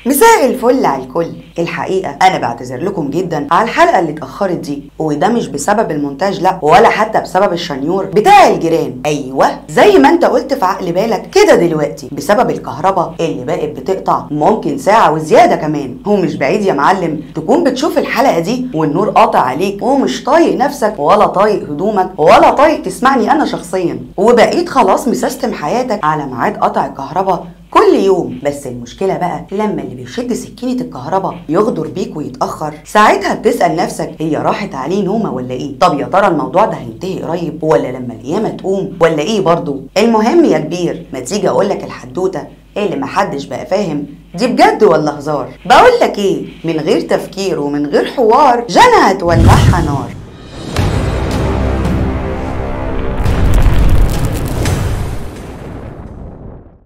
مساء الفل على الكل. الحقيقة أنا بعتذر لكم جدا على الحلقة اللي اتأخرت دي، وده مش بسبب المونتاج لا، ولا حتى بسبب الشنيور بتاع الجيران. أيوه زي ما أنت قلت في عقل بالك كده دلوقتي، بسبب الكهرباء اللي بقت بتقطع ممكن ساعة وزيادة كمان. ومش بعيد يا معلم تكون بتشوف الحلقة دي والنور قاطع عليك ومش طايق نفسك ولا طايق هدومك ولا طايق تسمعني أنا شخصيا، وبقيت خلاص مسيستم حياتك على ميعاد قطع الكهرباء كل يوم. بس المشكلة بقى لما اللي بيشد سكينة الكهرباء يغدر بيك ويتأخر، ساعتها بتسأل نفسك هي راحت عليه نومة ولا ايه؟ طب يا ترى الموضوع ده هينتهي قريب ولا لما القيامة تقوم ولا ايه برضو؟ المهم يا كبير، ما تيجي اقولك الحدوتة اللي محدش بقى فاهم دي بجد ولا هزار. بقولك ايه، من غير تفكير ومن غير حوار جنى هتولعها نار.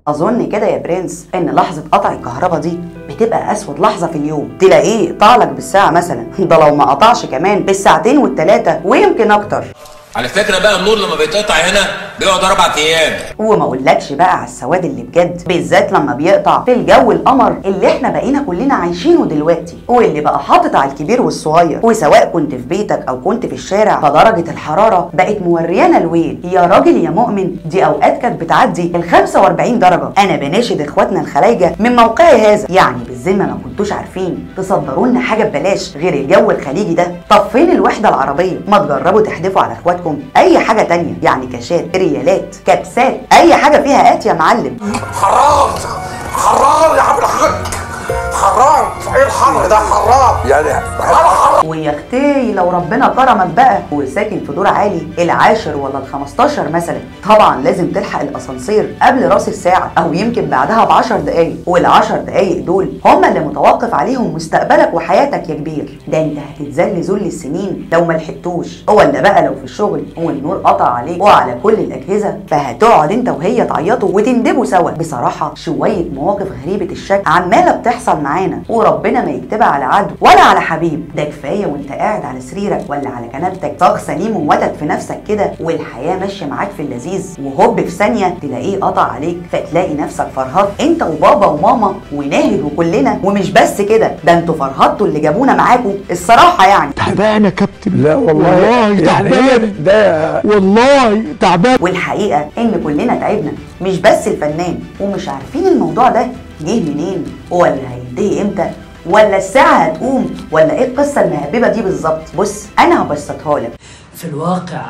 اظن كده يا برنس ان لحظه قطع الكهرباء دي بتبقى اسود لحظه في اليوم، تلاقيه قطع لك بالساعه مثلا، ده لو ما قطعش كمان بالساعتين والثلاثه ويمكن اكتر. على فكره بقى النور لما بيتقطع هنا بيقعد 4 ايام. وما اقولكش بقى على السواد اللي بجد، بالذات لما بيقطع في الجو القمر اللي احنا بقينا كلنا عايشينه دلوقتي، واللي بقى حاطط على الكبير والصغير. وسواء كنت في بيتك او كنت في الشارع، فدرجه الحراره بقت موريانا الويل. يا راجل يا مؤمن، دي اوقات كانت بتعدي ال 45 درجه. انا بناشد اخواتنا الخلايجه من موقعي هذا، يعني بالذمه ما كنتوش عارفين تصدروا لنا حاجه ببلاش غير الجو الخليجي ده؟ طب فين الوحده العربيه؟ ما تجربوا تحدفوا على اخواتكم اي حاجه تانية، يعني كاشات، ريالات، كبسات، اي حاجه فيها ات يا معلم. حرام حرام يا عم الحاج، حرام. ايه الحر ده؟ حرام يعني. ويا اختي لو ربنا كرمك بقى وساكن في دور عالي، العاشر ولا ال15 مثلا، طبعا لازم تلحق الاسانسير قبل راس الساعه او يمكن بعدها ب10 دقايق، وال10 دقايق دول هما اللي متوقف عليهم مستقبلك وحياتك يا كبير. ده انت هتتذل ذل السنين لو ما لحقتوش، ولا بقى لو في الشغل والنور قطع عليك وعلى كل الاجهزه، فهتقعد انت وهي تعيطوا وتندبوا سوا. بصراحه شويه مواقف غريبه الشكل عماله بتحصل معانا، وربنا ما يكتبها على عدو ولا على حبيب. ده كفايه وانت قاعد على سريرك ولا على كنبتك صاغ سليم ووتد في نفسك كده، والحياه ماشيه معاك في اللذيذ، وهوب في ثانيه تلاقيه قطع عليك، فتلاقي نفسك فرهط انت وبابا وماما وناهد وكلنا. ومش بس كده، ده انتوا فرهطتوا اللي جابونا معاكم الصراحه يعني. تعبان يا كابتن. لا والله تعبان ده، والله تعبان. والحقيقه ان كلنا تعبنا، مش بس الفنان، ومش عارفين الموضوع ده جه منين ولا هينتهي امتى ولا الساعه هتقوم ولا ايه القصه المهببه دي بالظبط. بص انا هبسطها لك. في الواقع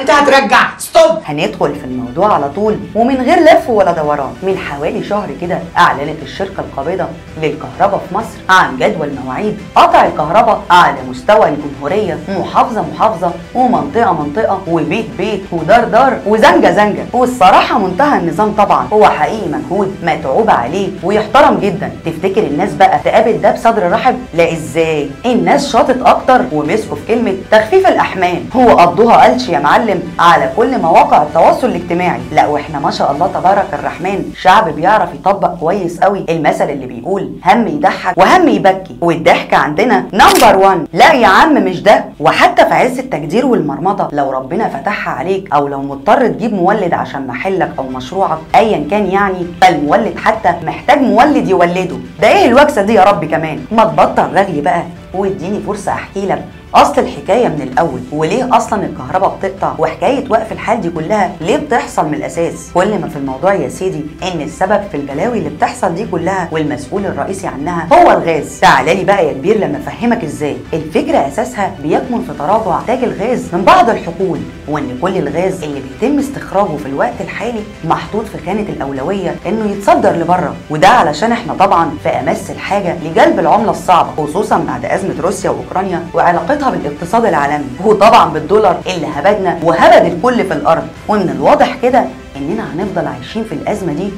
انت هترجع ستوب. هندخل في الموضوع على طول ومن غير لف ولا دوران. من حوالي شهر كده اعلنت الشركه القابضه للكهرباء في مصر عن جدول مواعيد قطع الكهرباء على مستوى الجمهوريه، محافظه محافظه ومنطقه منطقه وبيت بيت ودار دار وزنجه زنجه. والصراحه منتهى النظام طبعا، هو حقيقي مجهود متعوب عليه ويحترم جدا. تفتكر الناس بقى تقابل ده بصدر رحب؟ لا ازاي، الناس شاطت اكتر ومسكوا في كلمه تخفيف الاحمال، هو قضوها قلش يا معلم على كل مواقع التواصل الاجتماعي. لا واحنا ما شاء الله تبارك الرحمن شعب بيعرف يطبق كويس قوي المثل اللي بيقول هم يضحك وهم يبكي، والضحك عندنا نمبر 1. لا يا عم مش ده. وحتى في عز التجدير والمرمطه لو ربنا فتحها عليك، او لو مضطر تجيب مولد عشان محلك او مشروعك ايا كان يعني، فالمولد حتى محتاج مولد يولده. ده ايه الوكسه دي يا رب كمان؟ ما تبطل رغي بقى واديني فرصه احكي لك اصل الحكايه من الاول، وليه اصلا الكهرباء بتقطع، وحكايه وقف الحال دي كلها ليه بتحصل من الاساس. كل ما في الموضوع يا سيدي ان السبب في البلاوي اللي بتحصل دي كلها والمسؤول الرئيسي عنها هو الغاز. تعالى لي بقى يا كبير لما افهمك ازاي. الفكره اساسها بيكمن في تراجع انتاج الغاز من بعض الحقول، وان كل الغاز اللي بيتم استخراجه في الوقت الحالي محطوط في خانه الاولويه انه يتصدر لبره، وده علشان احنا طبعا في امس الحاجه لجلب العمله الصعبه، خصوصا بعد ازمه روسيا واوكرانيا وعلاقتها بالاقتصاد العالمي، وطبعا بالدولار اللي هبدنا وهبد الكل في الارض. ومن الواضح كده اننا هنفضل عايشين في الازمه دي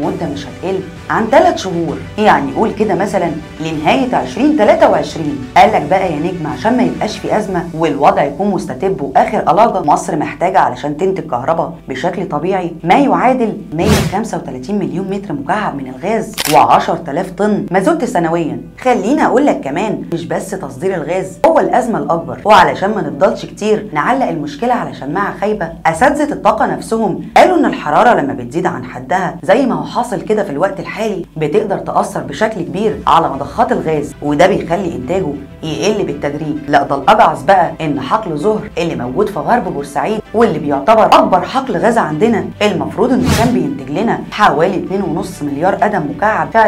مده مش هتقل عن 3 شهور، يعني قول كده مثلا لنهايه 2023. قالك بقى يا نجم عشان ما يبقاش في ازمه والوضع يكون مستتب واخر الاجه، مصر محتاجه علشان تنتج كهرباء بشكل طبيعي ما يعادل 135 مليون متر مكعب من الغاز و10,000 طن مازوت سنويا. خليني اقول لك كمان مش بس تصدير الغاز هو الازمه الاكبر، وعلشان ما نفضلش كتير نعلق المشكله على شماعه خايبه، اساتذه الطاقه نفسهم قالوا ان الحراره لما بتزيد عن حدها زي ما هو حاصل كده في الوقت الحالي بتقدر تأثر بشكل كبير على مضخات الغاز، وده بيخلي انتاجه يقل بالتدريج. لا ده الأجعص بقى ان حقل زهر اللي موجود في غرب بورسعيد واللي بيعتبر اكبر حقل غاز عندنا، المفروض انه كان بينتج لنا حوالي 2.5 مليار قدم مكعب في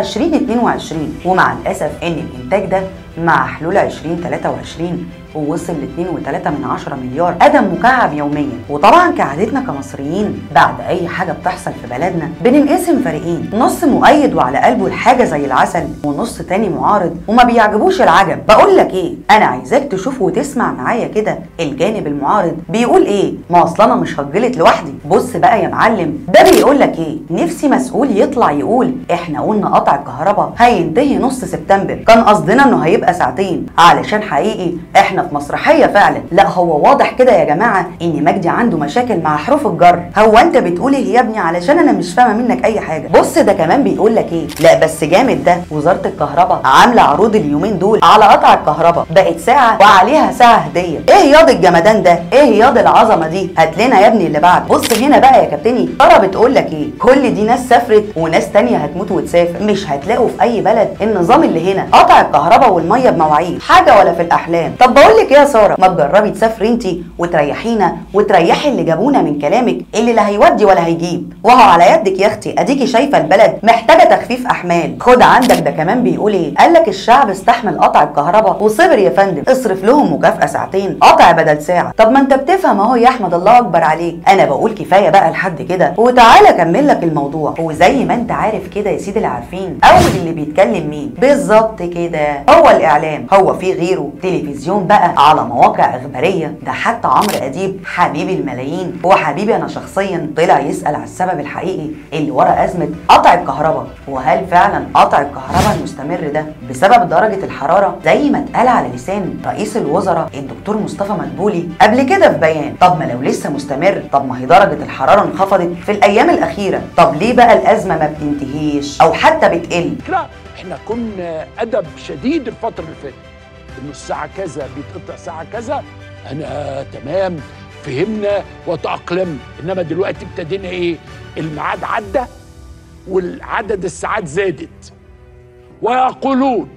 2022، ومع الاسف ان الانتاج ده مع حلول 2023 ووصل ل 2.3 مليار قدم مكعب يوميا. وطبعا كعادتنا كمصريين بعد اي حاجه بتحصل في بلدنا بننقسم فريقين، نص مؤيد وعلى قلبه الحاجه زي العسل، ونص تاني معارض وما بيعجبوش العجب. بقول لك ايه، انا عايزاك تشوف وتسمع معايا كده الجانب المعارض بيقول ايه. ما اصل انا مش هتجلط لوحدي. بص بقى يا معلم، ده بيقول لك ايه، نفسي مسؤول يطلع يقول احنا قلنا قطع الكهرباء هينتهي نص سبتمبر، كان قصدنا انه هيبقى ساعتين، علشان حقيقي احنا في مسرحيه فعلا. لا هو واضح كده يا جماعه ان مجدي عنده مشاكل مع حروف الجر. هو انت بتقول ايه يا ابني علشان انا مش فاهمه منك اي حاجه. بص ده كمان بيقول لك ايه، لا بس جامد ده، وزاره الكهرباء عامله عروض اليومين دول على قطع الكهرباء، بقت ساعه وعليها ساعه هديه. ايه ياض الجمدان ده، ايه ياض العظمه دي، هات لنا يا ابني اللي بعد. بص هنا بقى يا كابتني، ترى بتقول لك ايه، كل دي ناس سافرت وناس تانية هتموت وتسافر، مش هتلاقوا في اي بلد النظام اللي هنا قطع الكهرباء والميه بمواعيد، حاجه ولا في الاحلام. طب بقول لك ايه يا ساره، ما تجربي تسافري انت وتريحينا وتريحي اللي جابونا من كلامك اللي لا هيودي ولا هيجيب. وهو على يدك يا اختي، اديكي شايفه البلد محتاجه تخفيف احمال. خد عندك ده كمان بيقول ايه، قال لك الشعب استحمل قطع الكهرباء وصبر يا فندم، اصرف لهم مكافاه ساعتين قطع بدل ساعه. طب ما انت بتفهم اهو يا احمد، الله اكبر عليك. انا بقول كفايه بقى لحد كده، وتعالى اكمل لك الموضوع. وزي ما انت عارف كده يا سيدي العارفين، اول اللي بيتكلم مين بالظبط كده، هو الاعلام. هو في غيره تلفزيون بقى على مواقع اخباريه، ده حتى عمرو اديب حبيب الملايين وحبيبي انا شخصيا طلع يسال على السبب الحقيقي اللي ورا ازمه قطع الكهرباء، وهل فعلا قطع الكهرباء المستمر ده بسبب درجه الحراره زي ما اتقال على لسان رئيس الوزراء الدكتور مصطفى مدبولي قبل كده في بيان. طب ما لو لسه مستمر، طب ما هي درجه الحراره انخفضت في الايام الاخيره، طب ليه بقى الازمه ما بتنتهيش او حتى بتقل؟ لا احنا كنا ادب شديد الفتره اللي فاتت، انه الساعه كذا بيتقطع ساعه كذا، انا تمام فهمنا وتأقلمنا. انما دلوقتي ابتدينا ايه، الميعاد عدى والعدد الساعات زادت ويقولون،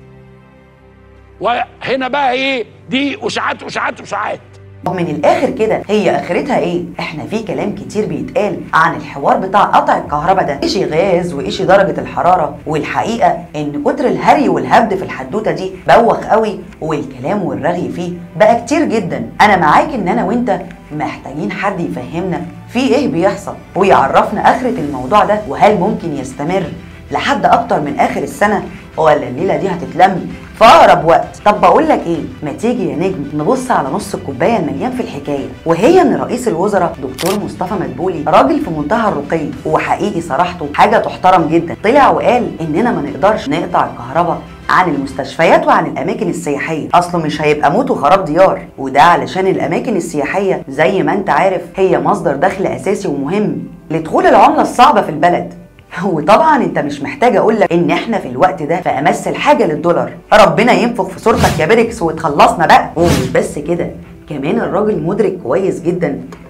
وهنا بقى ايه، دي اشاعات اشاعات اشاعات. طب من الاخر كده هي اخرتها ايه؟ احنا في كلام كتير بيتقال عن الحوار بتاع قطع الكهرباء ده، ايشي غاز وايشي درجه الحراره، والحقيقه ان كتر الهري والهبد في الحدوته دي بوخ قوي، والكلام والرغي فيه بقى كتير جدا. انا معاك ان انا وانت محتاجين حد يفهمنا في ايه بيحصل ويعرفنا اخره الموضوع ده، وهل ممكن يستمر لحد اكتر من اخر السنه، ولا الليله دي هتتلم في اقرب وقت. طب بقول لك ايه، ما تيجي يا نجم نبص على نص الكوبايه المليان في الحكايه، وهي ان رئيس الوزراء دكتور مصطفى مدبولي راجل في منتهى الرقي، وحقيقي صراحته حاجه تحترم جدا. طلع وقال اننا ما نقدرش نقطع الكهرباء عن المستشفيات وعن الاماكن السياحيه، اصله مش هيبقى موت وخراب ديار، وده علشان الاماكن السياحيه زي ما انت عارف هي مصدر دخل اساسي ومهم لدخول العمله الصعبه في البلد. وطبعا انت مش محتاج اقول لك ان احنا في الوقت ده في امس الحاجه للدولار، ربنا ينفخ في صورتك يا بيركس وتخلصنا بقى. ومش بس كده، كمان الراجل مدرك كويس جدا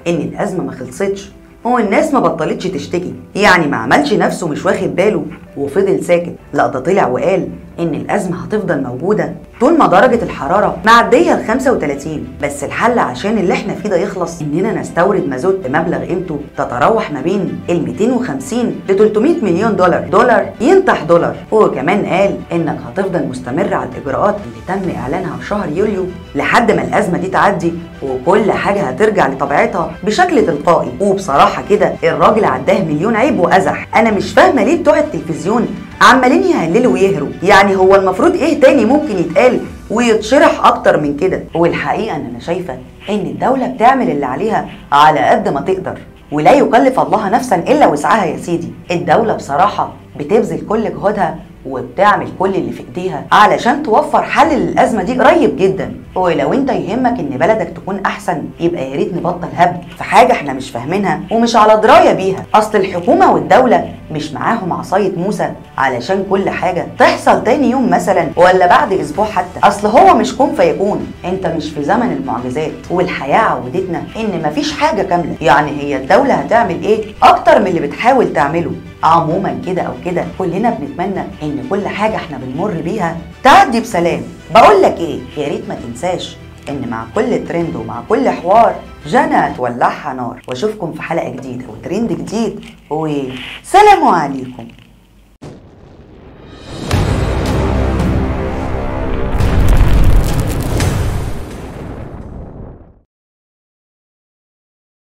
ان الازمه ما خلصتش، هو الناس ما بطلتش تشتكي، يعني ما عملش نفسه مش واخد باله وفضل ساكت، لا ده طلع وقال ان الازمه هتفضل موجوده طول ما درجه الحراره معديه ال 35. بس الحل عشان اللي احنا فيه ده يخلص اننا نستورد مازوت بمبلغ قيمته تتراوح ما بين ال 250 ل 300 مليون دولار ينطح دولار. وكمان قال انك هتفضل مستمر على الاجراءات اللي تم اعلانها في شهر يوليو لحد ما الازمه دي تعدي وكل حاجه هترجع لطبيعتها بشكل تلقائي. وبصراحه كده الراجل عداه مليون عيب وازح. انا مش فاهمه ليه بتوع التلفزيون عمالين يهللوا ويهروا، يعني هو المفروض ايه تاني ممكن يتقال ويتشرح اكتر من كده؟ والحقيقه ان انا شايفه ان الدوله بتعمل اللي عليها على قد ما تقدر، ولا يكلف الله نفسا الا وسعها يا سيدي. الدوله بصراحه بتبذل كل جهودها وبتعمل كل اللي في ايديها علشان توفر حل للازمه دي قريب جدا. ولو انت يهمك ان بلدك تكون احسن، يبقى يا ريت نبطل هبد في حاجه احنا مش فاهمينها ومش على درايه بيها. اصل الحكومه والدوله مش معاهم عصايه موسى علشان كل حاجه تحصل تاني يوم مثلا ولا بعد اسبوع حتى. اصل هو مش كون فيكون، انت مش في زمن المعجزات، والحياه عودتنا ان مفيش حاجه كامله. يعني هي الدوله هتعمل ايه اكتر من اللي بتحاول تعمله عموما كده او كده كلنا بنتمنى ان كل حاجه احنا بنمر بيها تعدي بسلام. بقول لك ايه، يا ريت ما تنساش ان مع كل ترند ومع كل حوار جنى تولعها نار. واشوفكم في حلقه جديده وترند جديد، وسلام عليكم.